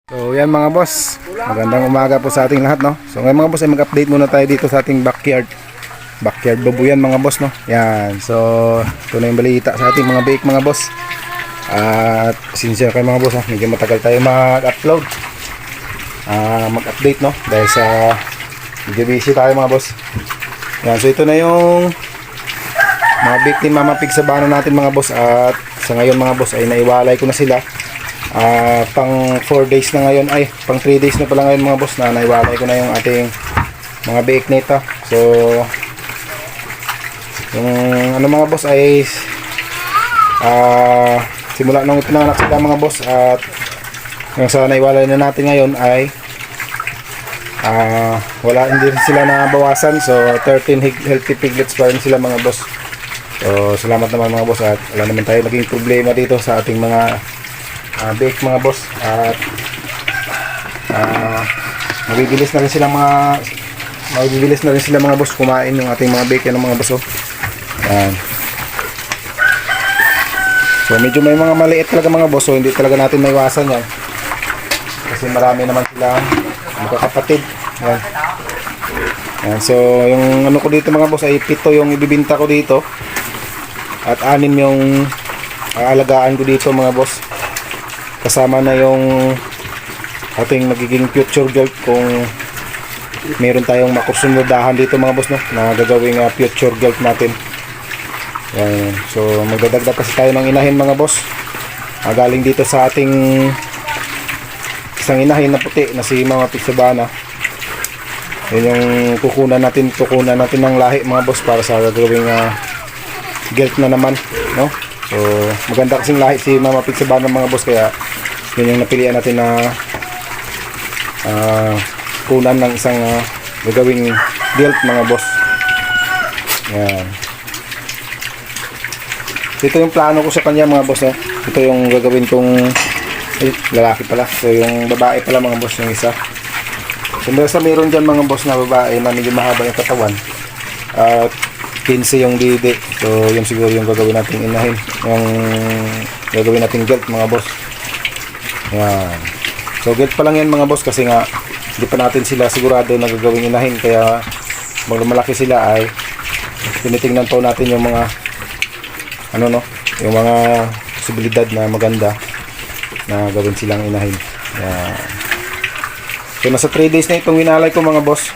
So yan mga boss, magandang umaga po sa ating lahat, no. So ngayon mga boss ay mag-update muna tayo dito sa ating backyard babuyan mga boss, no. Yan, so ito na yung balita sa ating mga bake mga boss. At sincere kayo mga boss, ha? Medyo matagal tayo mag-upload, mag-update, no, dahil sa medyo busy tayo mga boss. Yan, so ito na yung mga bake ni Mama Pig sa bana natin mga boss. At sa ngayon mga boss ay naiwalay ko na sila. Pang 4 days na ngayon, ay pang 3 days na pala ngayon mga boss, na naiwalay ko na yung ating mga bake nito. So yung ano mga boss ay simula nung ipinanganak sila mga boss, at yung sa naiwalay na natin ngayon ay wala, hindi sila nabawasan. So 13 healthy piglets pa rin sila mga boss. So salamat naman mga boss, at wala naman tayo naging problema dito sa ating mga bake mga boss. At mabibilis na rin sila mga boss kumain yung ating mga bake ng mga boss, oh. Yan. So medyo may mga maliit talaga mga boss, so hindi talaga natin maiwasan yan kasi marami naman sila magkakapatid. Yan. Yan. So yung ano ko dito mga boss ay 7 yung ibibinta ko dito, at 6 yung aalagaan ko dito mga boss, kasama na yung ating magiging future goat kung meron tayong makusundahan dito mga boss, no, na gagawing future goat natin. Yan. So magdadagdag kasi tayo ng inahin mga boss, galing dito sa ating isang inahin na puti na si Mama Pig Sabana. Yun yung kukunan natin ng lahi mga boss para sa gagawing goat na naman, no. So maganda kasing lahi si Mama Pig Sabana mga boss, kaya yun yung napilian natin na kunan ng isang gagawing guilt mga boss. Yan. So, ito yung plano ko sa kanya mga boss, eh. Ito yung gagawin kong lalaki pala. So yung babae pala mga boss, yung isa. So meron dyan mga boss na babae na medyo mahaba yung katawan, at 15 yung didi. So yun siguro yung gagawin natin inahin, yung gagawin natin guilt mga boss. Yan. So guilt pa lang yan mga boss, kasi nga hindi pa natin sila sigurado na gagawin inahin, kaya pag lumalaki sila ay tinitingnan po natin yung mga ano, no, yung mga posibilidad na maganda na gawin silang inahin. Yan. So nasa 3 days na itong winalay ko mga boss.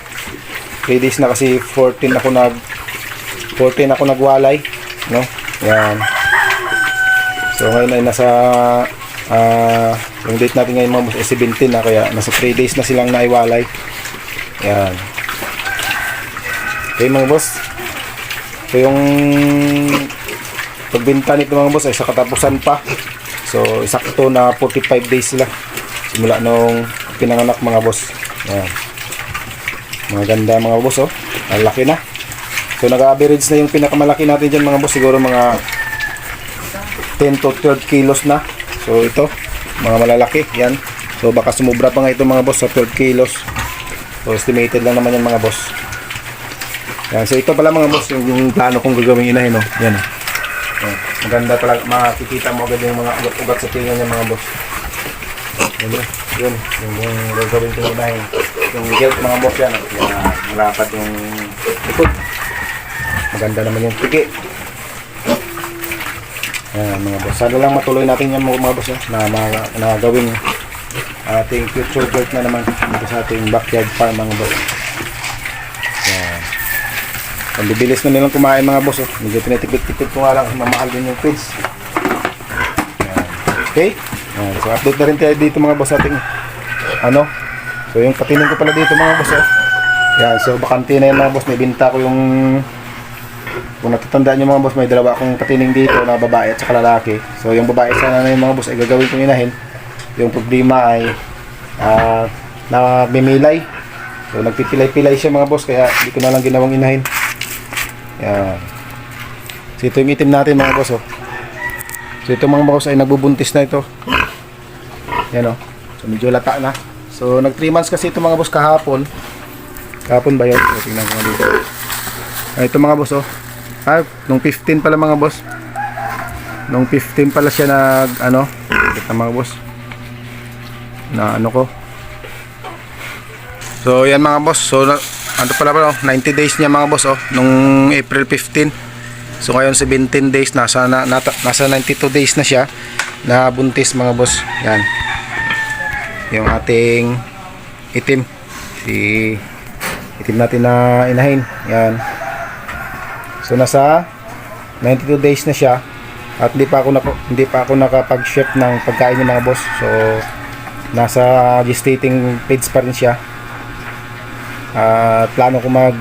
3 days na kasi 14 ako nagwalay, no. Yan. So ngayon ay nasa yung date natin ngayon mga boss ay 17 na, kaya nasa 3 days na silang naiwalay. Yan. Okay mga boss, so yung pagbenta nito mga boss ay sa katapusan pa. So isakto na 45 days sila simula nung pinanganak mga boss. Yan. Mga ganda mga boss, oh. Ang laki na. So nag-average na yung pinakamalaki natin dyan mga boss, siguro mga 10 to 12 kilos na. So ito, mga malalaki, yan. So baka sumubra pa nga ito mga boss sa 12 kilos. So estimated lang naman yan mga boss. Yan, so ito pala mga boss yung plano kong gagawin inahin, no. Yan. Yan. Maganda pala, makikita mo agad yung mga ugat-ugat sa tinga niya mga boss. Yun, yung gagawin kong inahin. Yung guilt mga boss yan, malapad yung likod. Maganda naman yung pigi. Yan mga boss, sana lang matuloy natin yan mga boss, na gawin ating future goat na naman dito sa ating backyard farm mga boss. Yan. Ang bibilis na nilang kumain mga boss, oh. Medyo tinitipid-tipid ko nga lang, mamahal din yung feeds. Yan. Okay. Yan. So update na rin tayo dito mga boss ating ano. So yung patining ko pala dito mga boss, oh. Yan. So bakante na yan mga boss, may binta ko yung, kung natatandaan nyo mga boss, may dalawa akong patining dito na babae at saka lalaki. So yung babae sana na yung mga boss ay gagawin kong inahin. Yung problema ay namimilay. So nagpipilay-pilay siya mga boss, kaya hindi ko na lang ginawang inahin. Yan. So ito yung itim natin mga boss, oh. So ito mga boss ay nagbubuntis na ito. Yan, oh. So medyo lata na. So nag 3 months kasi ito mga boss kahapon. Kahapon ba yun? So, tingnan ko nga dito. Ito mga boss, oh. Nung 15 pala mga boss. Nung 15 pala siya nag ano, ito mga boss. na ano ko. So yan mga boss. So ano pala ba, 90 days niya mga boss, oh, nung April 15. So ngayon 17 days, nasa 92 days na siya na buntis mga boss. Yan. Yung ating itim. Itim natin na inahin. Yan. So nasa 92 days na siya at hindi pa ako nakapag-shift ng pagkain ng mga boss. So nasa gestating phase pa rin siya. Plano ko mag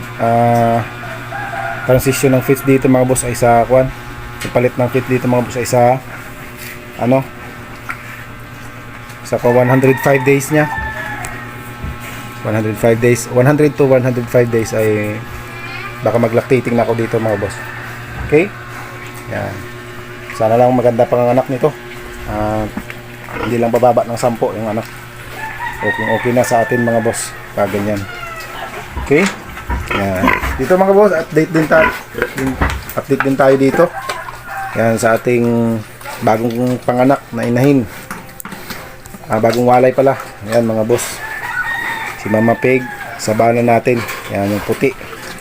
transition ng feeds dito mga boss ay sa palit ng feed dito mga boss ay sa ano, sa 105 days niya. 105 days, 100 to 105 days ay baka mag-lactating na ako dito mga boss. Okay? Yan. Sana lang maganda panganganak nito. Hindi lang bababa ng 10 yung ano. Okay na sa atin mga boss. Ganyan. Okay? Yan. Dito mga boss, update din tayo dito. Yan sa ating bagong panganak na inahin. Bagong walay pala. Yan mga boss. Si Mama Pig, Sabana natin. Yan yung puti.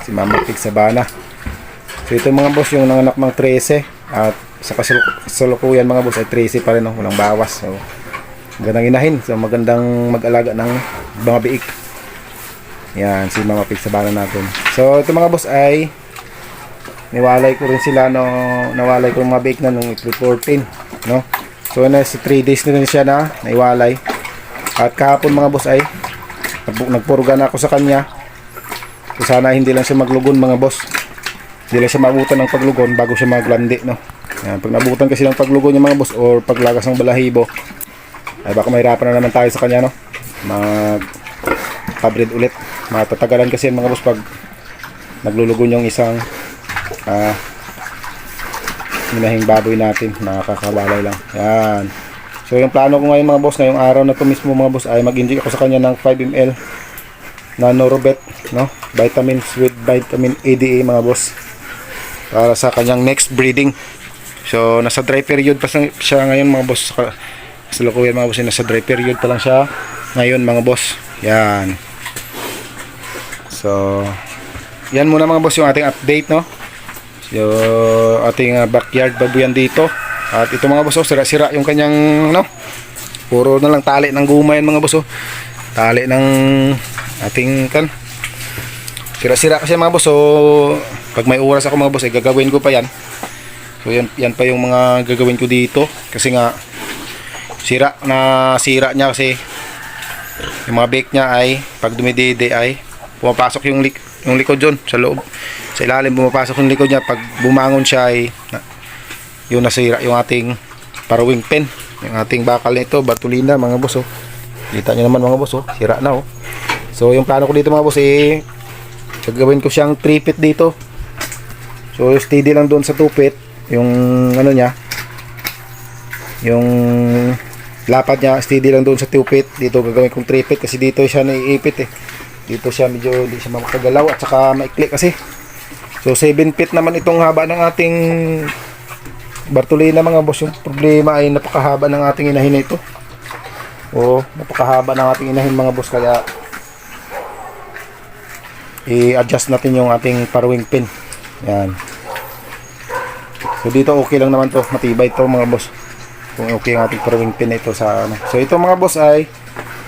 Si Mama Pig Sabana. So ito mga boss yung nanganak ng 13 at sa kasalukuyan mga boss ay 13 pa rin, no? Walang bawas. So magandang inahin. So magandang mag-alaga ng mga biik. Yan si Mama Pig Sabana natin. So ito mga boss ay niwalay ko rin sila, no, nawalay ko mga biik na nung April 14, no? So nasa 3 days na rin siya na naiwalay. At kahapon mga boss ay nagpurga na ako sa kanya. So sana hindi lang siya maglugon mga boss. Hindi lang siya maabutan ng paglugon bago siya maglandi, no? Yan, pag nabutan kasi ng paglugon yung mga boss or paglagas ng balahibo ay baka mahirapan na naman tayo sa kanya, no? Mag-breed ulit. Matatagalan kasi yung mga boss pag naglulugon yung isang minahing baboy natin. Nakakawalay lang. Yan. So yung plano ko ngayon mga boss, ngayong araw na ito mismo mga boss ay mag-inject ako sa kanya ng 5 ml na Norobet, no? Vitamins with vitamin ADA mga boss, para sa kanyang next breeding. So nasa dry period pa siya ngayon mga boss. Sa lukuyan mga boss, nasa dry period pa lang siya ngayon mga boss. Yan. So yan muna mga boss yung ating update, no? So ating backyard babuyan dito. At ito mga boss, oh, sira-sira yung kanyang ano, puro na lang tali ng guma yan mga boss, oh. Tali ng ating sira-sira kasi mga boss. So pag may oras ako mga boss ay gagawin ko pa yan. So yan pa yung mga gagawin ko dito kasi nga sira niya kasi yung mga bake niya ay pag dumidede ay pumapasok yung likod dyan sa loob, sa ilalim pumapasok yung likod niya. Pag bumangon siya ay yung nasira yung ating parawing pen, yung ating bakal nito, Bartolina mga boss, oh. Kita nyo naman mga boss, oh, sira na, oh. So yung plano ko dito mga boss eh, gagawin ko siyang 3 feet dito. So steady lang doon sa 2 feet yung ano niya, yung lapad niya, steady lang doon sa 2 feet. Dito gagawin kong 3 feet kasi dito siya naiipit eh. Dito siya medyo hindi siya makagalaw at saka maikli kasi. So 7 feet naman itong haba ng ating Bartolina mga boss. Yung problema ay napakahaba ng ating inahin na ito. Napakahaba ng ating inahin mga boss, kaya i-adjust natin yung ating parawing pin. Yan. So dito okay lang naman to, matibay to mga boss. Kung okay yung ating parawing pin na ito sa ano. So ito mga boss ay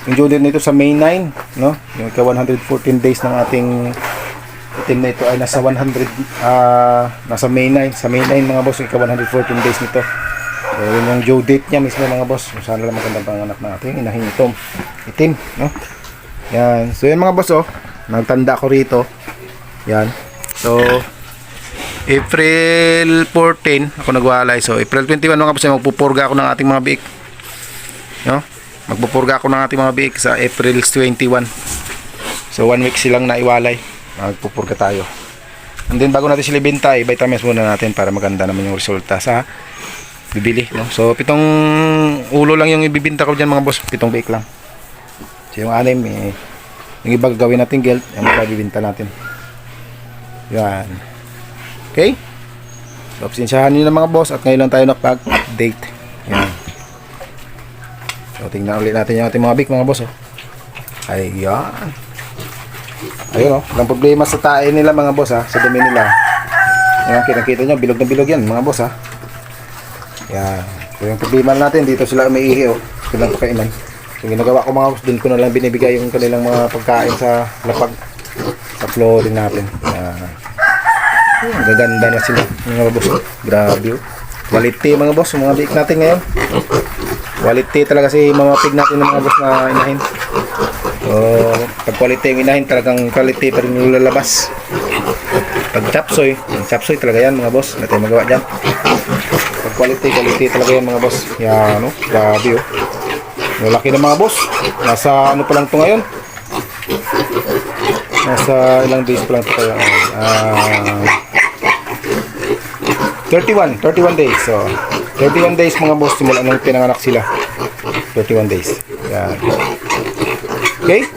yung due date nito sa May 9, no? Yung 114 days ng ating itim na ito ay nasa 100 nasa May 9 mga boss, 114 days nito. So yun yung due date niya mismo mga boss. So, sana lang magandang panganak natin inahin itim, no? Yan. So yan mga boss, oh, nagtanda ko rito. Yan. So April 14 ako nagwalay. So April 21 mga boss, magpupurga ako ng ating mga biik, no? Magpupurga ako ng ating mga biik sa April 21. So 1 week silang naiwalay. Magpupurga tayo. And then bago natin sila ibenta, i-vitamins muna natin para maganda naman yung resulta sa bibili, no? So 7 ulo lang yung ibibenta ko dyan mga boss, 7 bake lang. So yung 6 yung iba gagawin natin gelt, yung iba bibenta natin. Yan. Okay? So pasensyahan nyo na mga boss at ngayon lang tayo nakapag-update. Yan. So tingnan ulit natin yung ating mga bik mga boss. Ayan. Ayun walang problema sa tae nila mga boss sa dumi nila. Ayan, kinakita nyo, bilog na bilog yan mga boss Ayan. So, yung problema natin, dito sila umiihi silang pakainan. So ginagawa ko mga boss, dun ko na lang binibigay yung kanilang mga pagkain sa lapag, sa flooring natin. Ang gaganda na sila mga boss. Grabe quality mga boss, mga bik natin ngayon. Quality talaga si mga pig natin ng mga boss na inahin. So pag quality yung inahin, talagang quality pa rin yung lalabas. Pag chapsoy, yung chapsoy talaga yan mga boss, na tayo magawa dyan. Pag quality talaga yan mga boss. Yan grabe yung laki ng mga boss. Nasa ano pa lang ito ngayon, nasa ilang days pa lang ito kaya 31 days. So 31 days mga boss simula nung pinanganak sila. 31 days. Yan. Okay?